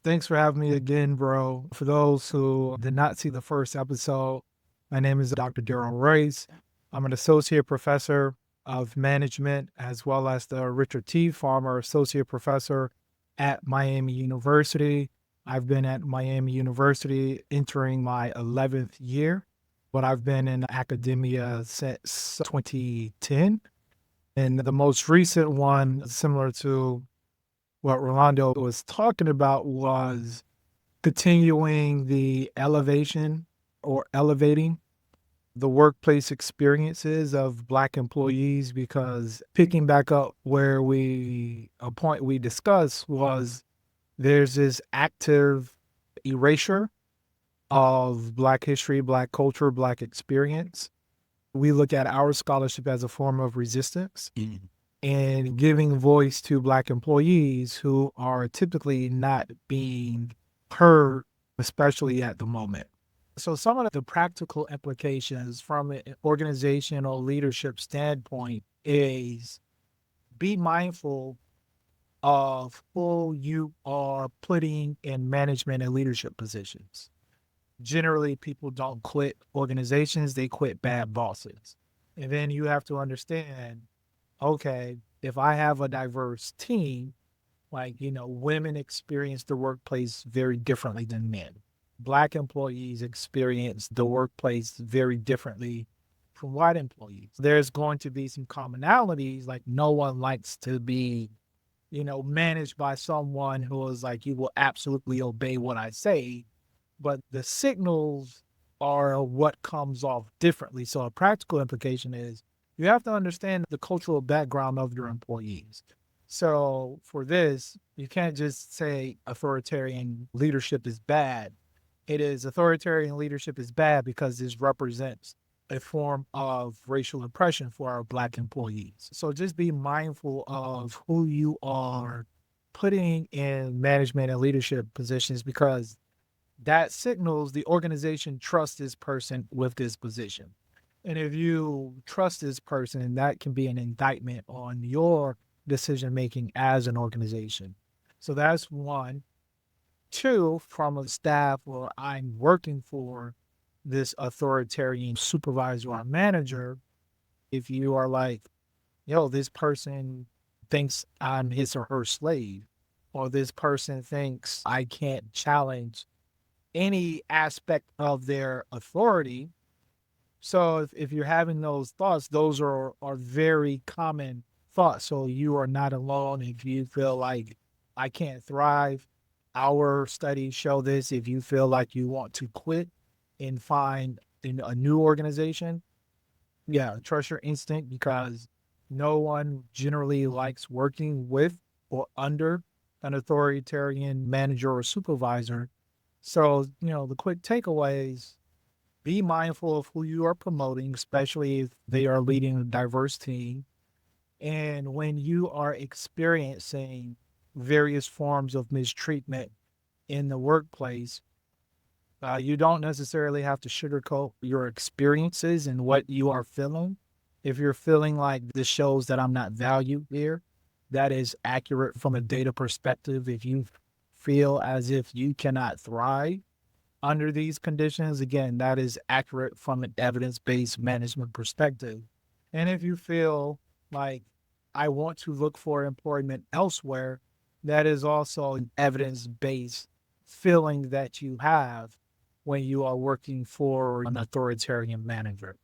Thanks for having me again, bro. For those who did not see the first episode, my name is Dr. Darryl Rice. I'm an associate professor of management as well as the Richard T. Farmer Associate Professor at Miami University. I've been at Miami University entering my 11th year, but I've been in academia since 2010. And the most recent one, similar to what Rolando was talking about, was continuing the elevation or elevating the workplace experiences of Black employees, because picking back up where a point we discussed was there's this active erasure of Black history, Black culture, Black experience. We look at our scholarship as a form of resistance and giving voice to Black employees who are typically not being heard, especially at the moment. So, some of the practical implications from an organizational leadership standpoint is be mindful of who you are putting in management and leadership positions. Generally, people don't quit organizations, they quit bad bosses. And then you have to understand, okay, if I have a diverse team, women experience the workplace very differently than men. Black employees experience the workplace very differently from white employees. There's going to be some commonalities, like no one likes to be, managed by someone who is like, you will absolutely obey what I say, but the signals are what comes off differently. So a practical implication is you have to understand the cultural background of your employees. So for this, you can't just say authoritarian leadership is bad. It is authoritarian leadership is bad because this represents a form of racial oppression for our Black employees. So just be mindful of who you are putting in management and leadership positions, because that signals the organization trusts this person with this position. And if you trust this person, that can be an indictment on your decision making as an organization. So that's one. Two, from a staff where I'm working for this authoritarian supervisor or manager, if you are like, yo, this person thinks I'm his or her slave, or this person thinks I can't challenge any aspect of their authority. So if you're having those thoughts, those are very common thoughts. So you are not alone if you feel like I can't thrive. Our studies show this. If you feel like you want to quit and find in a new organization, yeah, trust your instinct, because no one generally likes working with or under an authoritarian manager or supervisor. So, the quick takeaways: be mindful of who you are promoting, especially if they are leading a diverse team. And when you are experiencing various forms of mistreatment in the workplace, you don't necessarily have to sugarcoat your experiences and what you are feeling. If you're feeling like this shows that I'm not valued here, that is accurate from a data perspective. If you feel as if you cannot thrive under these conditions, again, that is accurate from an evidence-based management perspective. And if you feel like I want to look for employment elsewhere, that is also an evidence-based feeling that you have when you are working for an authoritarian manager.